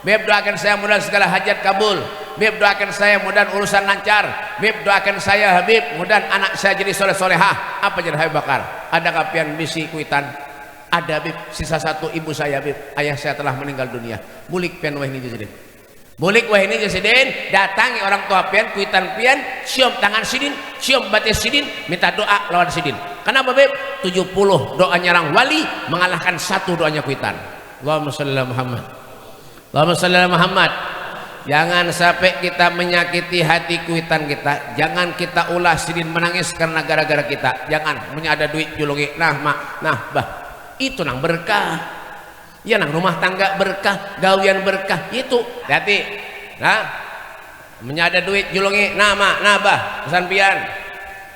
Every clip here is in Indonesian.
Beb doakan saya mudah segala hajat kabul. Beb doakan saya mudah urusan lancar. Beb doakan saya Habib mudah anak saya jadi soleh-solehah. Apa jadi Habib Bakar? Ada kapian bisi kuitan? Ada Bib, sisa satu ibu saya Bib. Ayah saya telah meninggal dunia. Bulik pian wah ini jadi. Bulik wah ini jadi datangi orang tua pian kuitan pian, cium tangan sidin, cium batis sidin, minta doa lawan sidin. Kenapa Bib? 70 doanya orang wali mengalahkan satu doanya kuitan. Allahumma shalli ala Muhammad. Allahumma shalli ala Muhammad. Jangan sampai kita menyakiti hati kuitan kita. Jangan kita ulah sidin menangis karena gara-gara kita. Jangan punya ada duit julungi. Nah mak, nah bah, itu nang berkah. Ya nang rumah tangga berkah, gawian berkah itu. Hati, nah, punya ada duit julungi. Nah mak, nah bah, pesan pian.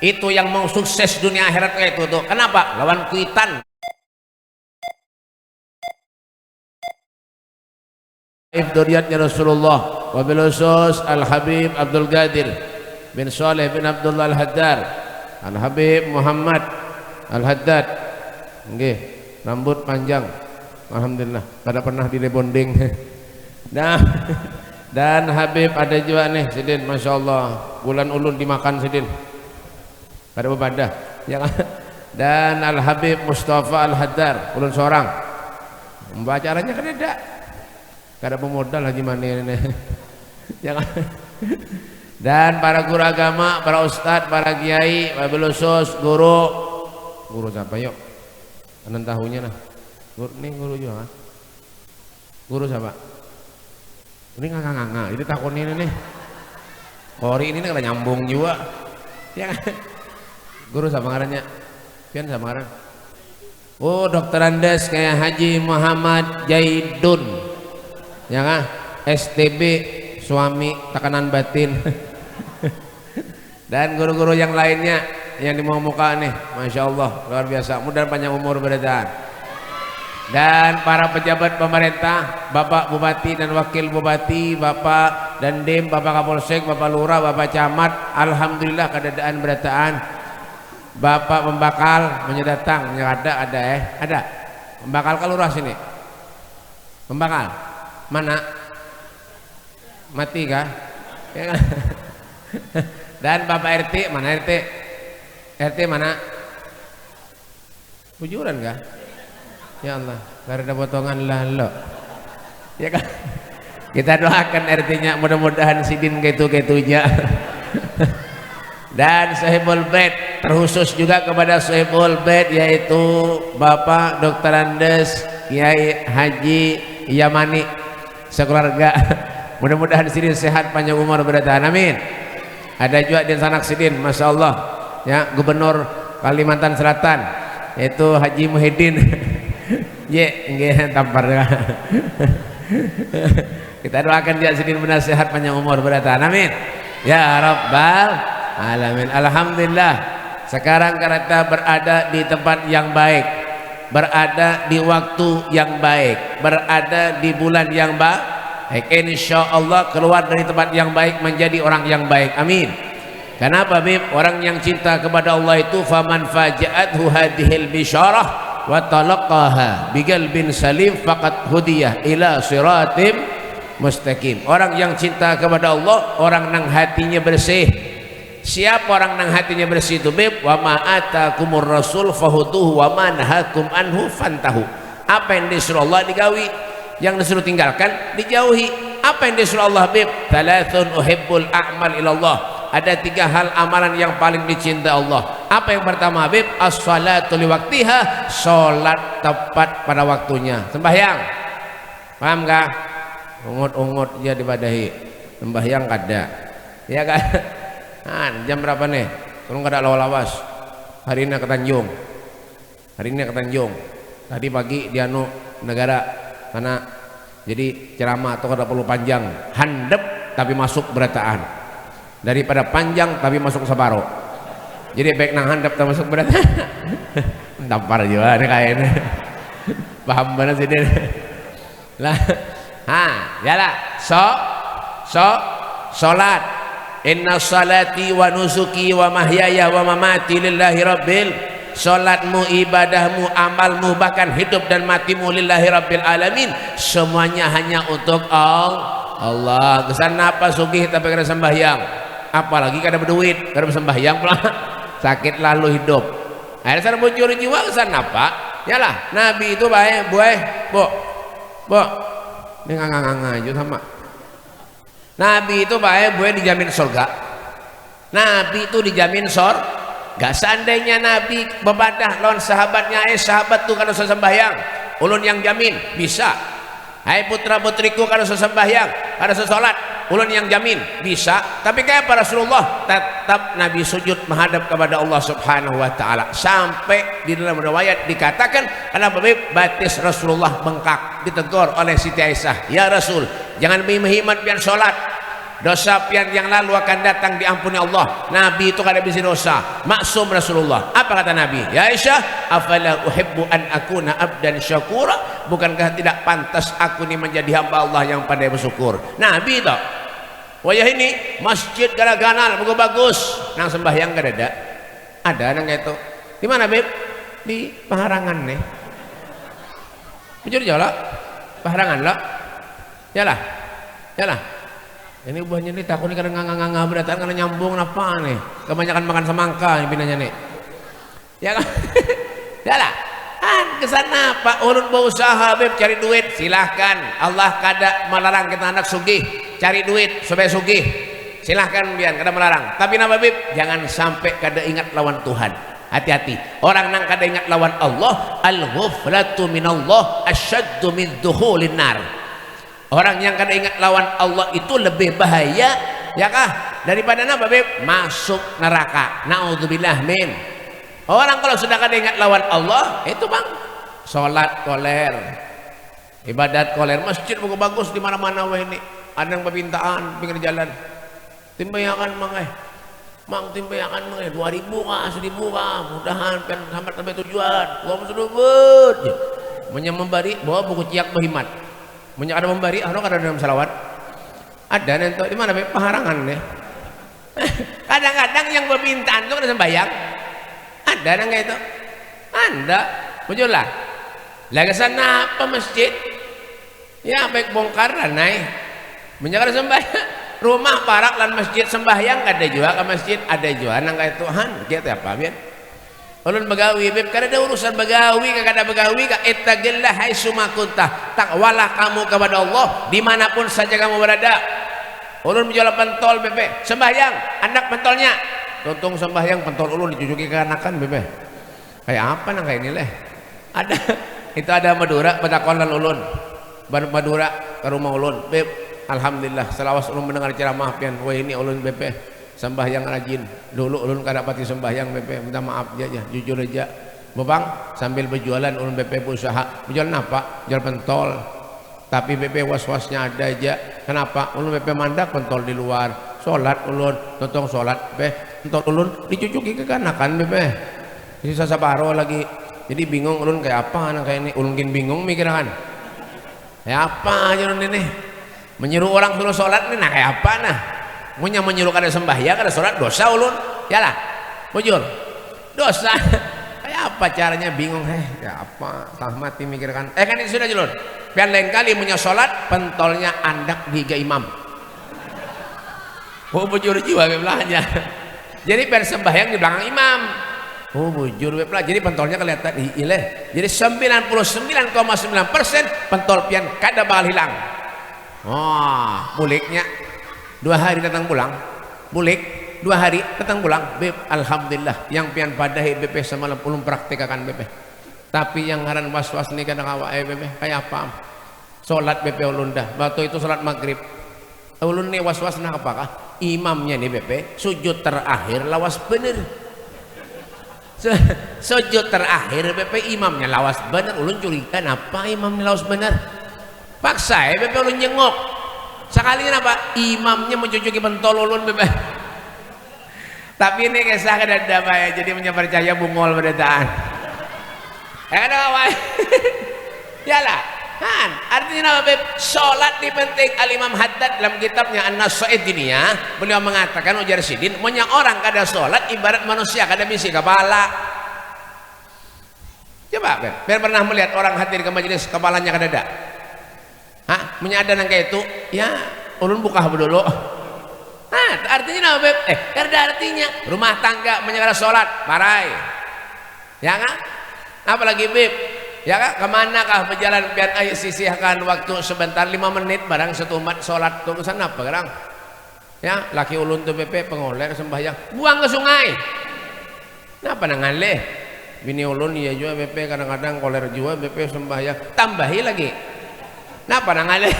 Itu yang mau sukses dunia akhirat itu tuh. Kenapa? Lawan kuitan. Duriatnya Rasulullah wabil khusus Al-Habib Abdul Qadir bin Saleh bin Abdullah Al-Haddad Al-Habib Muhammad Al-Haddad nggih, rambut panjang alhamdulillah, kada pernah dilebonding. Nah, dan Habib ada juga nih sidin, Masya Allah bulan ulun dimakan sidin kada bebadah ya. Dan Al-Habib Mustafa Al-Haddad ulun seorang pembacaranya kan ada kada pemodal lagi mana ini. Jangan. Dan para guru agama, para ustadz, para kiai, wabil khusus guru siapa yuk? Anan tahunya nah. Guru nih guru juga. Guru siapa? Ini nganga-nganga, ini takut ini nih. Kori ini kada nyambung juga. Ya. Guru sama ngarannya. Pian sama ngaran. Oh, Dokter Andes kayak Haji Muhammad Jaidun. Ya kan? STB suami tekanan batin. Dan guru-guru yang lainnya yang di muka nih, Masya Allah luar biasa, mudah panjang umur berdahan. Dan para pejabat pemerintah, Bapak Bupati dan Wakil Bupati, Bapak Dandim, Bapak Kapolsek, Bapak Lurah, Bapak Camat, alhamdulillah keadaan berataan. Bapak pembakal menyedatang, ada ada pembakal kalurah sini, pembakal mana mati kah ya. Dan Bapak RT mana RT mana bujuran kah ya Allah karena potongan lalo ya kan. Kita doakan RT-nya mudah-mudahan sidin gitu-gitunya. Dan Sahibul Bait terkhusus juga kepada Sahibul Bait yaitu Bapak Dr. Andes Kiai Haji Yamani sekeluarga. Mudah-mudahan sidin sehat panjang umur bertahan, amin. Ada juga di sanak sidin, Masya Allah ya, Gubernur Kalimantan Selatan yaitu Haji Muhyiddin. Ye nggih tampar. Kita doakan dia sidin benar sehat panjang umur bertahan, amin ya rabbal alamin. Alhamdulillah sekarang kita berada di tempat yang baik, berada di waktu yang baik, berada di bulan yang baik. Insya Allah keluar dari tempat yang baik menjadi orang yang baik, amin. Kenapa Bib? Orang yang cinta kepada Allah itu faman faja'athu hadhil bisyarah wa talaqaha biqalbin salim faqad hudiyah ila siratim mustaqim. Orang yang cinta kepada Allah, orang nang hatinya bersih. Siapa orang nang hatinya bersih itu Bib? Wa ma atakumur rasul fahuduhu wa ma nahakum anhu fantahu. Apa yang disuruh Allah digawi, yang disuruh tinggalkan dijauhi. Apa yang disuruh Allah Bib? Thalathun uhibbul a'mal ilallah. Ada 3 hal amalan yang paling dicinta Allah. Apa yang pertama Bib? As-salatu liwaktiha, salat tepat pada waktunya. Sembahyang paham gak? Ungut-ungut dia dibadahi sembahyang kada ya kan. Jam berapa nih? Kurang kada lawas. Hari ini ke Tanjung. Tadi pagi di anu negara karena jadi ceramah atau kada perlu panjang, handep tapi masuk berataan daripada panjang tapi masuk sabaro. Jadi baik nang handep tapi masuk berataan. Tampar juga nih kayaknya. Paham banget sih dia. Lah, jalan. Salat. Inna salati wa nusuki wa mahyaya wa mamati lillahi rabbil salatmu, ibadahmu, amalmu, bahkan hidup dan matimu lillahi rabbil alamin, semuanya hanya untuk Allah. Kesan apa sugih tapi kada sembahyang, apalagi kada berduit, kada sembahyang pula sakit lalu hidup. Ada sana bujur jiwa kesan apa? Yalah, Nabi itu baik, bu, ini nganga aja sama. Nabi itu baik, dijamin surga. Nabi itu dijamin surga. Seandainya Nabi bebadah lawan sahabatnya, sahabat tuh kalau sembahyang, ulun yang jamin bisa. Hai putra putriku kalau sembahyang, kalau sholat, ulun yang jamin bisa. Tapi kayak para Rasulullah tetap Nabi sujud menghadap kepada Allah Subhanahu wa taala, sampai di dalam riwayat dikatakan kenapa batis Rasulullah bengkak, ditegur oleh Siti Aisyah, ya Rasul, jangan berhemat pian sholat, dosa pian yang lalu akan datang diampuni Allah. Nabi itu kada bisa dosa, maksum Rasulullah. Apa kata Nabi? Ya Aisyah, afala uhibbu an akuna abdan syakura, bukankah tidak pantas aku ini menjadi hamba Allah yang pandai bersyukur. Nabi itu wayah ini masjid gara-ganal bagus, nang sembahyang kada ada nang itu. Di mana Beb? Di Paharangan nih. Jujur jala Paharangan lah. Yalah ini buahnya nih takut nih kadang nganga beratan karena nyambung apa nih, kebanyakan makan semangka ini pinanya nih ya kan. Yalah kesana Pak, ulun berusaha Beb cari duit, silahkan. Allah kada melarang kita anak sugih cari duit supaya sugih, silahkan biar kada melarang. Tapi nama Beb jangan sampai kada ingat lawan Tuhan. Hati-hati orang nang kada ingat lawan Allah, al-ghuflatu minallah asyaddu min dukhulin nar. Orang yang kada ingat lawan Allah itu lebih bahaya ya kah daripada apa Beb? Masuk neraka. Naudzubillah min. Orang kalau sudah kada ingat lawan Allah itu bang, sholat koler, ibadat koler, masjid bagus di mana-mana wah ini. Ada yang permintaan pinggir jalan, timbayangan mang timbayangan 2.000 kah 1.000 kah, mudahan pen sampai tujuan. Gua sudah buat menyembari bawa buku ciak berhimat. Banyak ada membari, ada dalam salawat. Ada nanti di mana Paharangan nih. Kadang-kadang yang permintaan itu ada sembahyang. Ada nang itu. Anda, bujurlah. Lagi sana apa masjid? Ya baik bongkar lah naik. Banyak ada sembahyang. Rumah parak lan masjid sembahyang ada juga ke masjid, ada juga nang kayak Tuhan. Kita apa biar? Ulun begawi Beb, kada ada urusan begawi kada begawi ka ittaqillah haitsu ma kunta, takwalah kamu kepada Allah dimanapun saja kamu berada. Ulun menjual pentol Beb, sembahyang anak pentolnya tuntung sembahyang pentol ulun dicucuki ke anakan Beb. Kayak apa nang kayak ini leh ada itu ada Madura petakon lan ulun Madura ke rumah ulun Beb. Alhamdulillah selawas ulun mendengar ceramah pian, wah ini ulun Beb sembahyang rajin. Dulu ulun kada pati sembahyang Beb, minta maaf aja jujur aja Bebang sambil berjualan ulun Beb berusaha berjualan apa? Jual pentol. Tapi Beb was-wasnya ada aja. Kenapa? Ulun Beb mandak pentol di luar. Salat ulun, nonton salat Beb, pentol ulun dicucuki ke kanakan Beb. Sisa sabaro lagi. Jadi bingung ulun kayak apa anak kayak ini. Ulun mungkin bingung mikiran. Kayak apa aja ulun ini? Menyuruh orang suruh salat nih nah kayak apa nah? Munya menyuruh kada sembahyang kada sholat dosa ulun. Yalah bujur dosa. Kayak apa caranya bingung ya apa tahmati mikirkan kan itu sudah julun pian lain kali punya sholat pentolnya andak di imam. Oh bujur jiwa belanja. Jadi pian sembahyang di belakang imam. Oh bujur belah jadi pentolnya kelihatan ileh. Jadi 99,9% pentol pian kada bakal hilang. Buliknya 2 hari datang pulang, bulik 2 hari datang pulang Beb. Alhamdulillah yang pian padahi Beb semalam ulun praktikakan Beb. Tapi yang ngaran was-was nih kadang awak Beb kayak apa? Salat Beb ulun dah. Waktu itu salat maghrib. Ulun nih was-was nak apakah? Imamnya nih Beb sujud terakhir lawas bener. Sujud terakhir Beb imamnya lawas bener. Ulun curiga apa imamnya lawas bener? Paksa Beb ulun jengok. Sekali apa imamnya mencucuki pentol ulun Beb. Tapi ini kisah kada ada ya, jadi percaya bungol berdataan. Ada apa? Yalah. Artinya apa Beb? Salat di penting. Al-Imam Haddad dalam kitabnya An-Nasaid ini ya, beliau mengatakan ujar sidin, punya orang kada salat ibarat manusia kada bisi kepala. Coba biar pernah melihat orang hadir ke majelis kepalanya ke dada. Hah? Menyadar yang kayak itu, ya ulun buka dulu. Nah, artinya apa, Beb? Ada artinya rumah tangga menyegara sholat, parai. Ya kan? Apalagi Beb? Ya kan? Kemanakah berjalan biar ayo sisihkan waktu sebentar 5 menit barang satu umat sholat tuh sana apa sekarang? Ya, laki ulun tuh Beb pengoler sembahyang, buang ke sungai. Kenapa nangaleh? Bini ulun iya juga BP kadang-kadang koler juga BP sembahyang tambahi lagi. Kenapa nangaleh?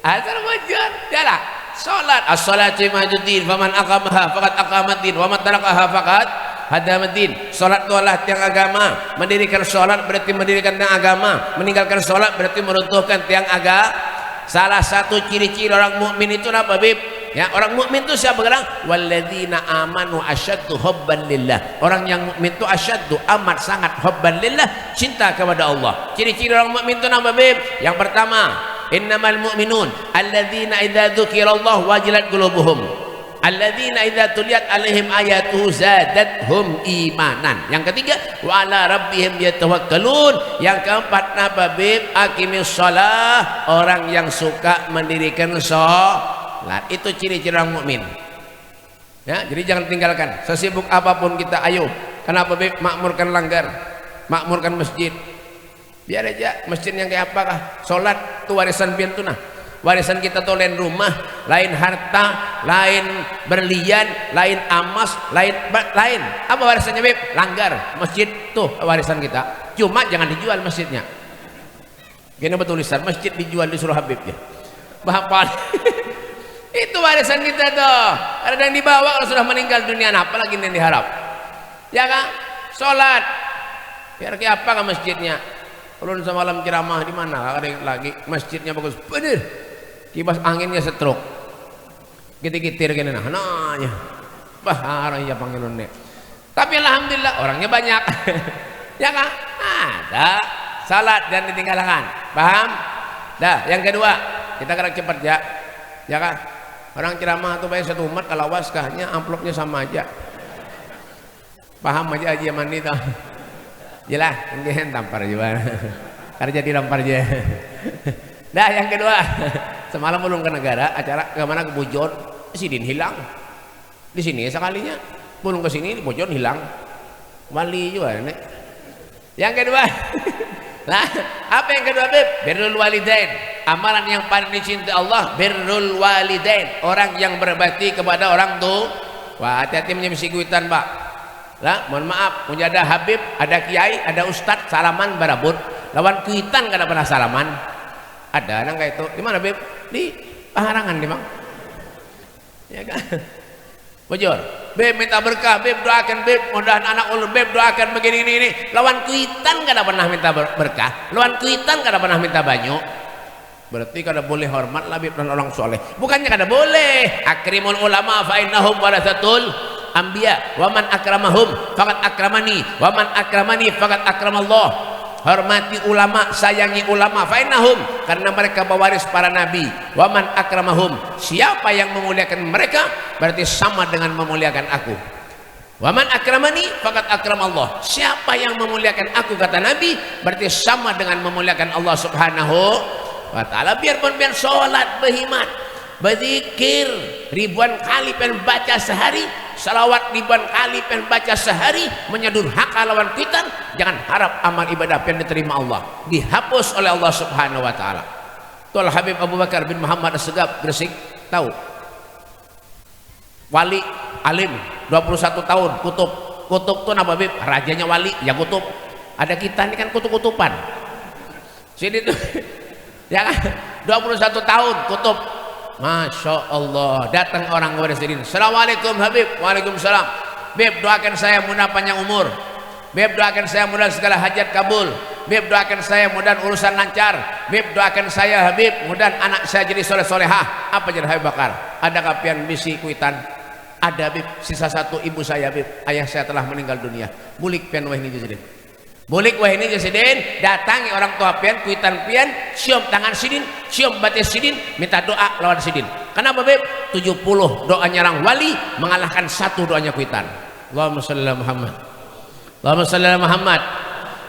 Asal wajar jalan salat as-salatu majuddin faman aqamaha faqad aqamaddin wa man tarakaha faqad hadamaddin. Salat itu adalah tiang agama. Mendirikan salat berarti mendirikan tiang agama, meninggalkan salat berarti meruntuhkan tiang agama. Salah satu ciri-ciri orang mukmin itu apa, Bib? Ya, orang mukmin itu siapa sekarang? Walladzina amanu asyaddu hubban lillah. Orang yang mukmin itu asyaddu amat sangat hubban lillah, cinta kepada Allah. Ciri-ciri orang mukmin itu apa, Bib? Yang pertama, innamal mu'minun alladzina idza dzukirallahu wajilat qulubuhum. Alladzina idza tuliyat alaihim ayatuhu zadatuhum imanan. Yang ketiga, wa ala rabbihim yatawakkalun. Yang keempat, apa, Bib? Aqimis shalah. Orang yang suka mendirikan salat, itu ciri-ciri orang mukmin. Ya, jadi jangan tinggalkan. Sesibuk apapun kita, ayo. Kenapa, Bib? Makmurkan langgar, makmurkan masjid. Biar aja masjid yang kayak apakah? Salat itu warisan pian tunah. Warisan kita tuh lain rumah, lain harta, lain berlian, lain emas, lain apa warisannya, Bib? Langgar, masjid tuh warisan kita. Cuma jangan dijual masjidnya. Gini bertulisan masjid dijual disuruh Habib ya. Bapak itu warisan kita tuh. Ada yang dibawa kalau sudah meninggal dunia, apalagi yang diharap. Ya kan? Salat. Biar kayak apa kan masjidnya? Ulun semalam ceramah di mana? Ada yang lagi masjidnya bagus. Bener. Kipas anginnya stroke. Gitir-gitir gini nanya. Bah, ya panggil nek. Tapi alhamdulillah orangnya banyak. Ya kan? Ada salat dan ditinggalkan. Paham? Dah, yang kedua, kita gerak cepat ya. Ya kan? Orang ceramah tuh baik satu umat kalau waskahnya amplopnya sama aja. Paham aja mandi tuh. Jelas, mungkin tampar juga. Karena jadi lampar aja. Dah, yang kedua, semalam belum ke negara acara kemana ke Bujon, Sidin hilang. Di sini sekalinya, belum ke sini Bujon hilang. Wali juga nih. Yang kedua, nah, apa yang kedua, Beb? Birrul walidain. Amalan yang paling dicintai Allah, birrul walidain. Orang yang berbakti kepada orang tua. Wah, hati-hati menyemisi kuitan, Pak. Lah, mohon maaf, punya ada Habib, ada Kiai, ada Ustadz, salaman barabut. Lawan kuitan kada pernah salaman. Ada nang kayak itu. Di mana, Beb? Di Paharangan, di Bang. Ya kan? Bojor, Beb minta berkah, Beb doakan, Beb mudahan anak ulun, Beb doakan begini ini. Lawan kuitan kada pernah minta berkah, lawan kuitan kada pernah minta banyu. Berarti kada boleh hormat lah, Beb, dan orang soleh. Bukannya kada boleh. Akrimul ulama fa innahum waratsatul anbiya. Wa man akramahum faqad akramani, wa man akramani faqad akramallah. Hormati ulama, sayangi ulama, fa innahum, karena mereka pewaris para nabi. Wa man akramahum, siapa yang memuliakan mereka berarti sama dengan memuliakan aku. Wa man akramani faqad akramallah, siapa yang memuliakan aku kata nabi berarti sama dengan memuliakan Allah Subhanahu wa taala. Biarpun biar salat berhimat, berzikir ribuan kali pen baca sehari, salawat ribuan kali pen baca sehari, menyadur hak lawan kuitan, jangan harap amal ibadah pen diterima Allah, dihapus oleh Allah Subhanahu wa taala. Tuan Habib Abu Bakar bin Muhammad As-Segaf Gresik, tahu wali alim 21 tahun, kutub tuh apa, Bib? Rajanya wali ya kutub. Ada kita ini kan kutub-kutuban sini tuh. Ya kan? 21 tahun kutub. Masya Allah, datang orang kepada Sidin. Assalamualaikum Habib. Waalaikumsalam. Beb doakan saya mudah panjang umur. Beb doakan saya mudah segala hajat kabul. Beb doakan saya mudah urusan lancar. Beb doakan saya Habib mudah anak saya jadi soleh-solehah. Apa jadi Habib Bakar? Ada kapian bisi kuitan? Ada, Bib. Sisa satu, ibu saya, Bib. Ayah saya telah meninggal dunia. Bulik pian wah ini Sidin. Bulik wah ini Sidin, datangi orang tua pian, kuitan pian, cium tangan Sidin, cium batis Sidin, minta doa lawan Sidin. Kenapa, Beb? 70 doanya orang wali mengalahkan 1 doanya kuitan. Allahumma shalli ala Muhammad. Allahumma shalli ala Muhammad.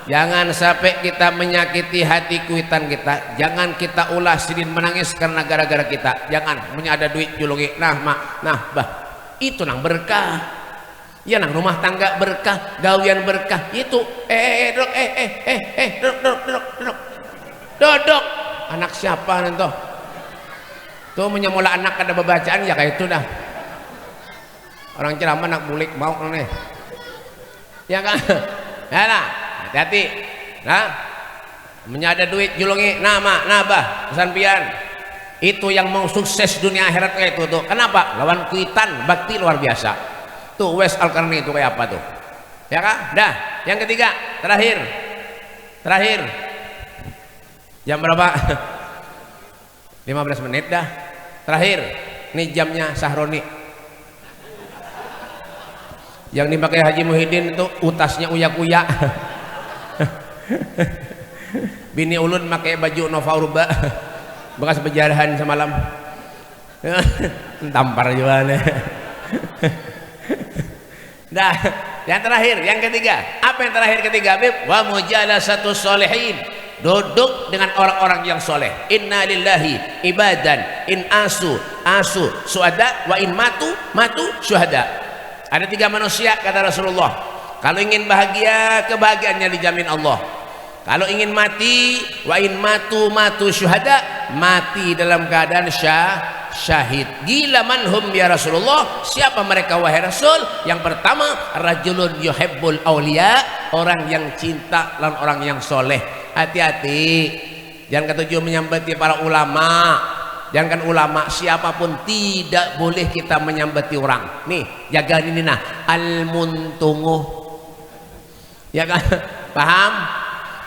Jangan sampai kita menyakiti hati kuitan kita. Jangan kita ulah sidin menangis karena gara-gara kita. Jangan punya ada duit julungi. Nah mak, nah bah, itu nang berkah. Ya nang rumah tangga berkah, gawian berkah. Itu duduk. Anak siapa nanti? Tuh menyemula anak ada bacaan ya kayak itu dah. Orang ceramah anak bulik mau nih. Ya kan? Ya lah. Hati-hati, nah, menyada duit julungi, nama, nabah, kesampian, itu yang mau sukses dunia akhirat kayak itu tuh. Kenapa? Lawan kuitan, bakti luar biasa. Tuh Wes Al-Qarni itu kayak apa tuh? Ya kan? Dah, yang ketiga, terakhir, jam berapa? 15 menit dah. Terakhir, nih jamnya Sahroni. Yang dipakai Haji Muhyiddin itu utasnya uyak-uyak. Bini ulun pakai baju Nova Urba bekas penjarahan semalam. Tampar juga nih. Dah, yang terakhir, yang ketiga. Apa yang terakhir ketiga, Bib? Wa mujalasatu sholihin. Duduk dengan orang-orang yang soleh. Inna lillahi ibadan in asu suhada wa in matu syuhada. Ada 3 manusia kata Rasulullah. Kalau ingin bahagia, kebahagiaannya dijamin Allah. Kalau ingin mati, wa in matu syuhada, mati dalam keadaan syahid. Gila manhum ya Rasulullah. Siapa mereka wahai Rasul? Yang pertama, rajulun yuhibbul auliya, orang yang cinta lawan orang yang soleh. Hati-hati, jangan ketujuh menyambati para ulama. Jangan ulama, siapapun tidak boleh kita menyambati orang. Nih, jaga ini nah, al-muntunguh. Ya kan? Paham?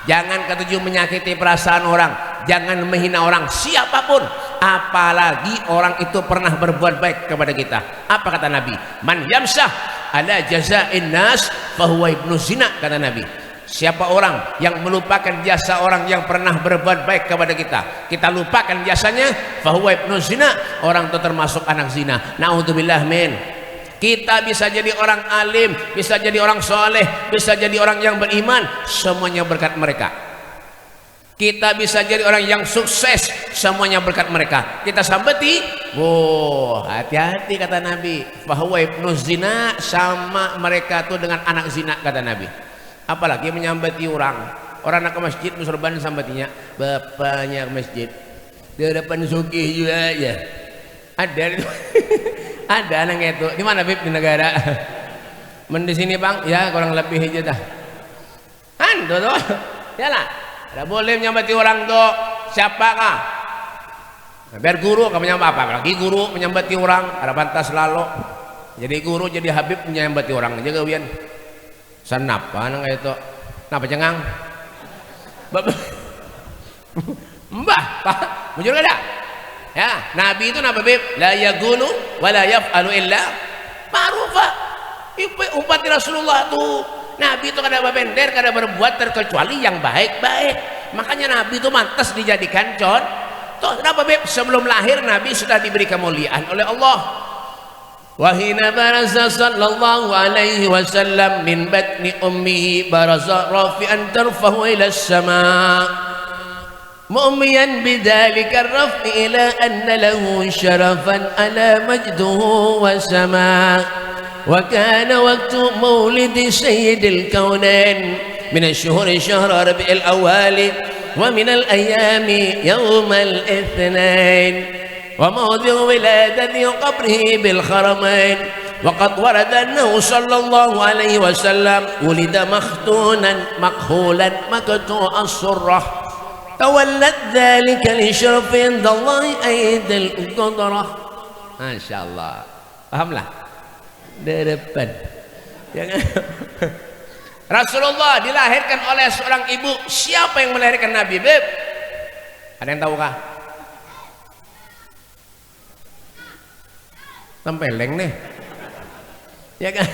Jangan ketujuh menyakiti perasaan orang, jangan menghina orang siapapun, apalagi orang itu pernah berbuat baik kepada kita. Apa kata Nabi? Man yamsah ala jazain nas fahuwa ibnu zina, kata Nabi. Siapa orang yang melupakan jasa orang yang pernah berbuat baik kepada kita lupakan jasanya, fahuwa ibnu zina, orang itu termasuk anak zina. Naudzubillah min. Kita bisa jadi orang alim, bisa jadi orang soleh, bisa jadi orang yang beriman, semuanya berkat mereka. Kita bisa jadi orang yang sukses, semuanya berkat mereka. Kita sambeti, wow, hati-hati kata Nabi. Fahuwa ibnu zina, sama mereka tuh dengan anak zina kata Nabi. Apalagi menyambeti orang nak ke masjid musurban sambatinya, bapaknya ke masjid, di depan sugih juga ya. Ada ada anak itu di mana Bib di negara di sini Bang ya kurang lebih aja dah tuh ya lah tidak boleh menyambati orang tuh siapa kah biar guru kamu menyambati apa lagi guru menyambati orang ada pantas lalu jadi guru jadi Habib menyambati orang aja gawian sanapa anak itu napa cengang mbah pak bujur gak ada. Ya, Nabi itu napa Bib? La yagulu wa la yaf'alu illa ma'rufa. Umat Rasulullah tuh Nabi itu kada babender, kada berbuat terkecuali yang baik-baik. Makanya Nabi itu mantas dijadikan contoh. Kenapa Bib? Sebelum lahir Nabi sudah diberi kemuliaan oleh Allah. Wa hina baraza sallallahu alaihi wasallam min batni ummihi baraza rafi'an tarfahu ila as-sama'. مؤميا بذلك الرفع إلى أن له شرفا على مجده وسماء وكان وقت مولد سيد الكونين من الشهور شهر ربيع الأول ومن الأيام يوم الاثنين وموضع ولادة قبره بالخرمين وقد ورد أنه صلى الله عليه وسلم ولد مختونا مكحولا مقطوع السرة تولد ذلك لشرف عند الله أيد القدرة. Masya Allah, pahamlah depan. Rasulullah dilahirkan oleh seorang ibu. Siapa yang melahirkan Nabi Beb? Ada yang tahu kah? Tempeleng nih ya kan?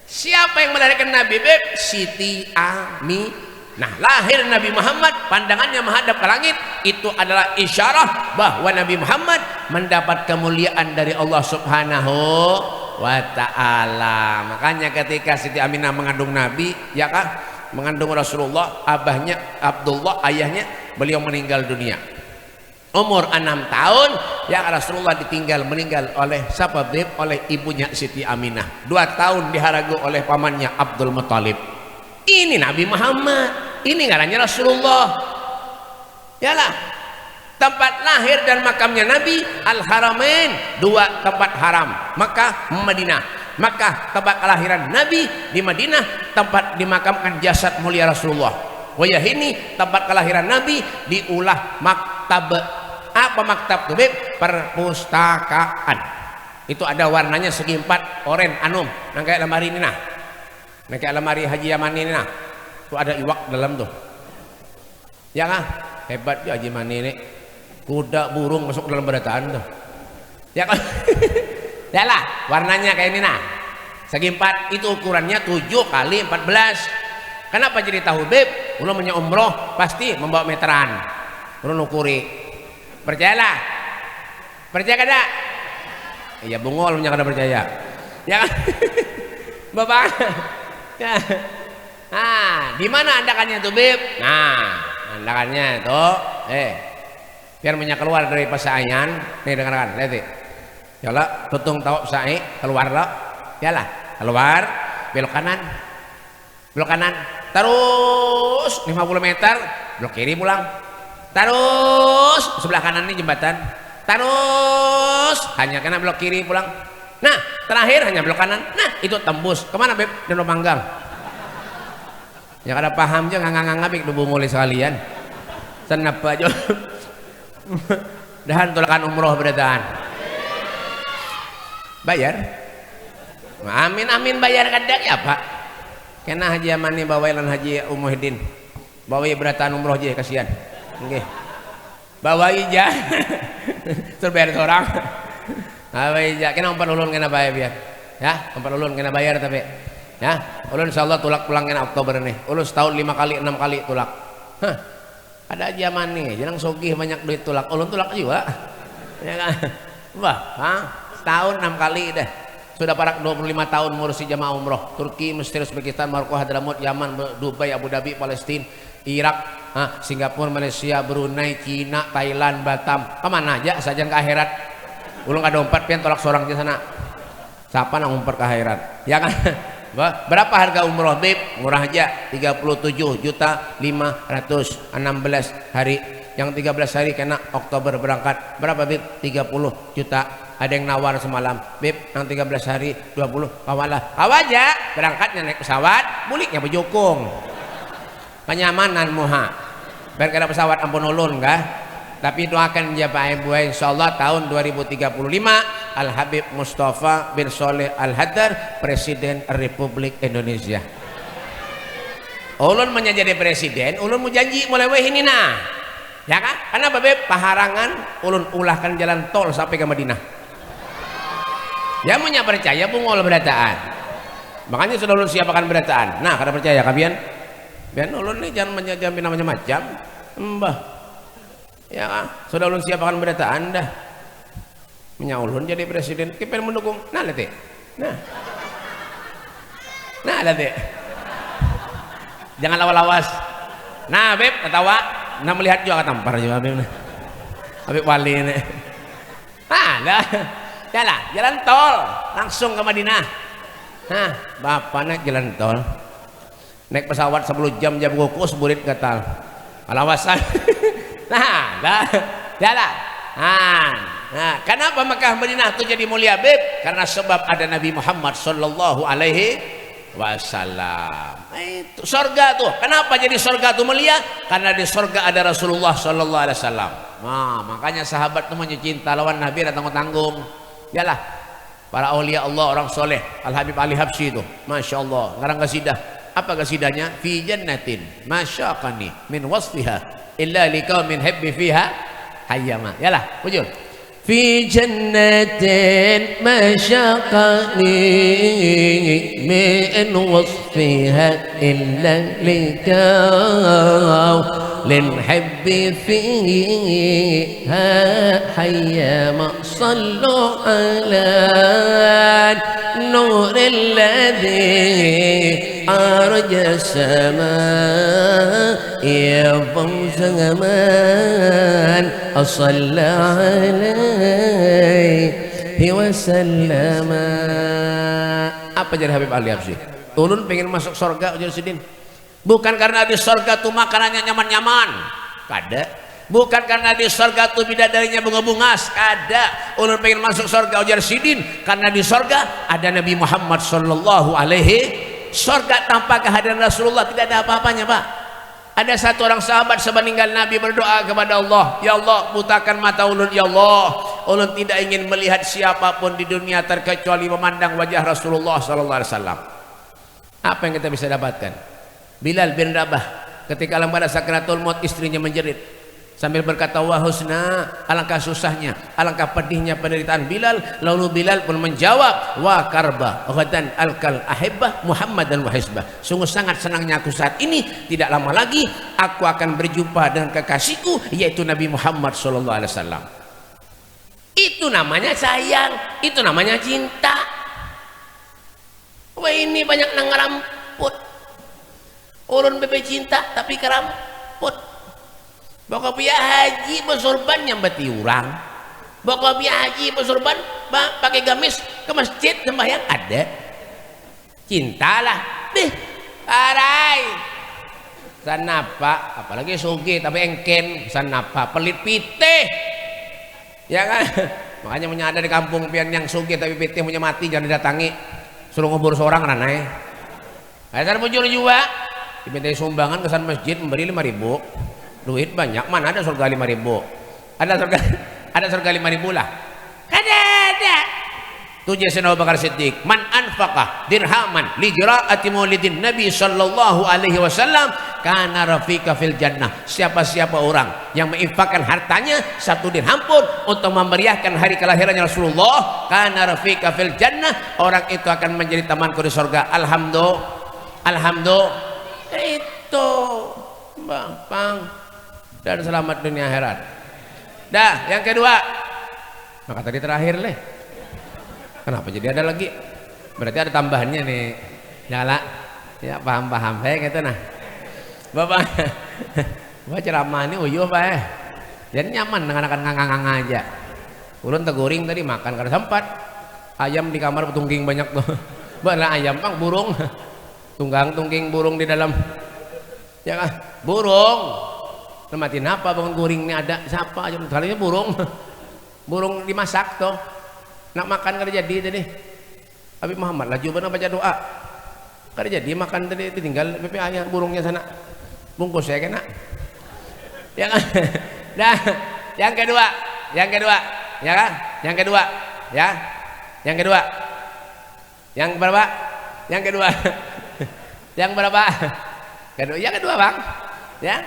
Siapa yang melahirkan Nabi Beb? Siti Ami. Nah, lahir Nabi Muhammad, pandangannya menghadap ke langit, itu adalah isyarah bahwa Nabi Muhammad mendapat kemuliaan dari Allah Subhanahu wa ta'ala. Makanya ketika Siti Aminah mengandung Nabi, ya kan, mengandung Rasulullah, abahnya Abdullah, ayahnya beliau meninggal dunia. Umur 6 tahun ya Rasulullah ditinggal meninggal oleh siapa? Oleh ibunya Siti Aminah. 2 tahun diharagu oleh pamannya Abdul Muthalib. Ini Nabi Muhammad, ini ngarannya Rasulullah. Yalah, tempat lahir dan makamnya Nabi Al-Haramain, 2 tempat haram, Makkah, Madinah. Makkah tempat kelahiran Nabi, di Madinah tempat dimakamkan jasad mulia Rasulullah. Wayah ini tempat kelahiran Nabi diulah maktab. Apa maktab tuh? Perpustakaan. Itu ada warnanya segi 4, oranye anum, nang kayak lemari ini nah. Nang kayak lemari Haji Yaman ini nah. Tuh ada iwak dalam tuh. Ya kan? Hebat ya Haji Yaman ini. Kuda burung masuk dalam berataan tuh. Ya kan? Ya lah, warnanya kayak ini nah. Segi 4 itu ukurannya 7 kali 14. Kenapa jadi tahu Beb? Ulun punya umroh pasti membawa meteran. Ulun ukuri. Percayalah. Percaya kada? Iya bungol punya kada percaya. Ya kan? Bapak. Ya. Nah, di mana andakannya tuh Beb? Nah, andakannya itu biar minyak keluar dari pasayan. Nih dengarkan, lihat nih. Yalah, tutung tahu sai keluar lo. Yalah, keluar, belok kanan. Belok kanan, terus 50 meter, belok kiri pulang. Terus sebelah kanan ini jembatan. Terus hanya kena belok kiri pulang. Nah, terakhir hanya belok kanan. Nah, itu tembus. Kemana Beb? Danau Manggang. Ya kada paham aja ngangang-ngabik lu mulai sekalian. Kenapa aja? Dahan tolakan umroh berataan. Bayar? Amin amin bayar kadang ya Pak. Kena Haji Amani bawailan Haji Umuddin. Bawai berataan umroh aja kasihan. Nggih. Bawai aja. Terbayar seorang. Bawai aja. Kena 4 ulun kena bayar biar. Ya, 4 ulun kena bayar tapi. Ya, ulun insyaallah tulak pulang kena Oktober nih. Ulun setahun 5 kali 6 kali tulak. Hah. Ada Haji Amani, jangan sogih banyak duit tulak. Ulun tulak juga. Ya kan? Wah, setahun 6 kali dah. Sudah parak 25 tahun ngurusi jamaah umroh. Turki, Mesir, Uzbekistan, Maroko, Hadramut, Yaman, Dubai, Abu Dhabi, Palestina, Irak, Singapura, Malaysia, Brunei, Cina, Thailand, Batam. Kemana aja sajian ke akhirat. Ulun kada umpat pian tolak seorang di sana. Siapa nang umpat ke akhirat? Ya kan? Berapa harga umroh Beb? Murah aja 37.500 16 hari. Yang 13 hari kena Oktober berangkat. Berapa Beb? 30 juta. Ada yang nawar semalam, Beb, yang 13 hari 20 kawalah. Aja berangkatnya naik pesawat, muliknya bejokong. Kenyamanan muha. Biar kada pesawat ampun ulun kah? Tapi doakan ya Pak Ibu insyaallah tahun 2035 Al Habib Mustafa bin Soleh Al Haddar Presiden Republik Indonesia. Ulun menjadi presiden, ulun mau janji mulai ini nah. Ya kan? Kenapa Beb? Paharangan ulun ulahkan jalan tol sampai ke Madinah. Ya punya percaya bungol berataan. Makanya sudah ulun siapkan berataan. Nah, kada percaya kabian. Bian ulun nih jangan menjadi namanya macam. Mbah. Ya kan? Sudah ulun siapkan berataan dah. Punya ulun jadi presiden, kita mendukung. Nah, lihat. Nah. Nah, lihat. Jangan lawas-lawas. Nah, Beb, ketawa. Nah, melihat juga katampar juga Beb. Habib wali ini. Ah, dah. Yalah, jalan tol langsung ke Madinah. Nah, bapak naik jalan tol. Naik pesawat 10 jam kukus burit gatal. Alawasan. Nah, dah. Yalah. Nah, kenapa Makkah Madinah itu jadi mulia Beb? Karena sebab ada Nabi Muhammad sallallahu alaihi wasallam. Itu surga tuh. Kenapa jadi surga tuh mulia? Karena di surga ada Rasulullah sallallahu alaihi wasallam. Nah, makanya sahabat tuh cinta lawan Nabi datang tanggung. Yalah, para aulia Allah orang soleh. Al Habib Ali Habsyi itu, masya Allah. Ngarang kasidah. Apa kasidahnya? Fi jannatin masyaqani min wasfiha illa liqaumin habbi fiha hayyama. Yalah, wujud. Fi jannatin masyaqani min wasfiha illa liqaumin للحب فيها حيما صلوا على النور الذي عرج السماء يا فوز من صلى عليه وسلم. Apa jadi Habib Ali Habsyi? Ulun pengen masuk surga ujar Sidin. Bukan karena di surga tuh makanannya nyaman-nyaman, kada. Bukan karena di surga tuh bidadarinya bunga-bungas, kada. Ulun pengen masuk surga ujar Sidin karena di surga ada Nabi Muhammad sallallahu alaihi. Surga tanpa kehadiran Rasulullah tidak ada apa-apanya, Pak. Ada satu orang sahabat sepeninggal Nabi berdoa kepada Allah, ya Allah butakan mata ulun, ya Allah, ulun tidak ingin melihat siapapun di dunia terkecuali memandang wajah Rasulullah sallallahu alaihi wasallam. Apa yang kita bisa dapatkan? Bilal bin Rabah ketika dalam pada sakratul maut istrinya menjerit sambil berkata wah husna, alangkah susahnya, alangkah pedihnya penderitaan Bilal. Lalu Bilal pun menjawab wa karba ghadan alkal ahibbah Muhammadan wa hisbah. Sungguh sangat senangnya aku saat ini, tidak lama lagi aku akan berjumpa dengan kekasihku yaitu Nabi Muhammad sallallahu alaihi wasallam. Itu namanya sayang, itu namanya cinta. Wah ini banyak nang ngeramput. Ulun bebe cinta tapi keramput. Bokok biaya haji bersorban nyambati orang. Bokok biaya haji bersorban pakai gamis ke masjid sembahyang ada. Cintalah deh. Arai. Sanapa, apalagi sugi tapi engken, sanapa pelit pite. Ya kan? Makanya punya ada di kampung pian yang sugi tapi pite punya mati jangan didatangi. Suruh ngubur seorang ranai. Ada bujur juga. Dimintai sumbangan ke sana masjid memberi 5.000. Duit banyak, mana ada surga 5.000? Ada surga 5.000 lah. Ada. Tujuh Sayyidina Abu Bakar Siddiq, man anfaqa dirhaman li qiraati maulidin Nabi sallallahu alaihi wasallam kana rafiqa fil jannah. Siapa-siapa orang yang menginfakkan hartanya 1 dirham pun untuk memeriahkan hari kelahirannya Rasulullah, kana rafiqa fil jannah, orang itu akan menjadi temanku di surga. Alhamdulillah. Itu Bang dan selamat dunia akhirat. Dah, yang kedua. Maka tadi terakhir leh. Kenapa jadi ada lagi? Berarti ada tambahannya nih. Nyala. Ya paham-paham. Gitu nah. Bapak ceramah ini uyuh Pak. Jadi nyaman dengan akan ngangang aja. Ulun teguring tadi makan karena sempat. Ayam di kamar tungging banyak tuh. Bala ayam Bang burung. Tunggang-tungging burung di dalam. Ya kan? Burung. Nematin apa bangun guring ini ada siapa aja kalinya burung dimasak tuh nak makan kada jadi tadi Habib Muhammad laju benar baca doa kada jadi makan tadi tinggal PP ayah burungnya sana bungkus ya kena ya kan. Nah yang kedua ya kan yang kedua yang berapa yang kedua Bang ya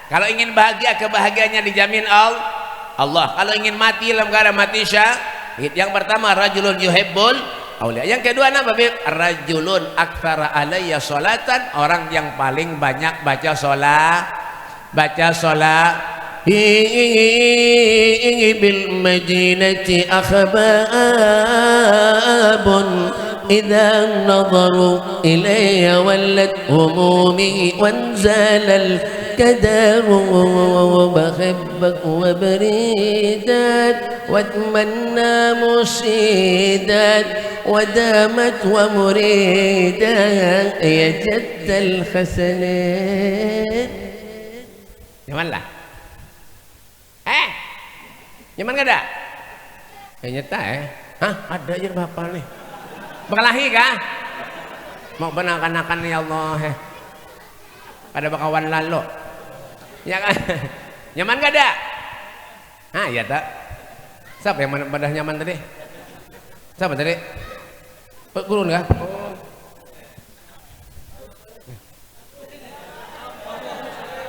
kalau ingin bahagia, kebahagiaannya dijamin Allah. Kalau ingin mati dalam keadaan mati syahid, yang pertama rajulun yuhibbul aulia. Yang kedua apa Bib? Rajulun aktsara alayya sholatan, orang yang paling banyak baca sholat. Bil madinati akhbabun idza nadharu ilayya wallat humumi wanzalal كدر وبحبك وبريدات واتمنى مشيدات ودامت ومريدات يا جد الحسنات. Nyaman lah. Nyaman gak ada? Nyata Hah? Ada aja bapak nih. Berkelahi kah? Mau benakan-nakan ya Allah pada bakawan lalu. Ya kan? Nyaman gak ada? Ya tak. Siapa yang pada nyaman tadi? Siapa tadi? Gurun kah?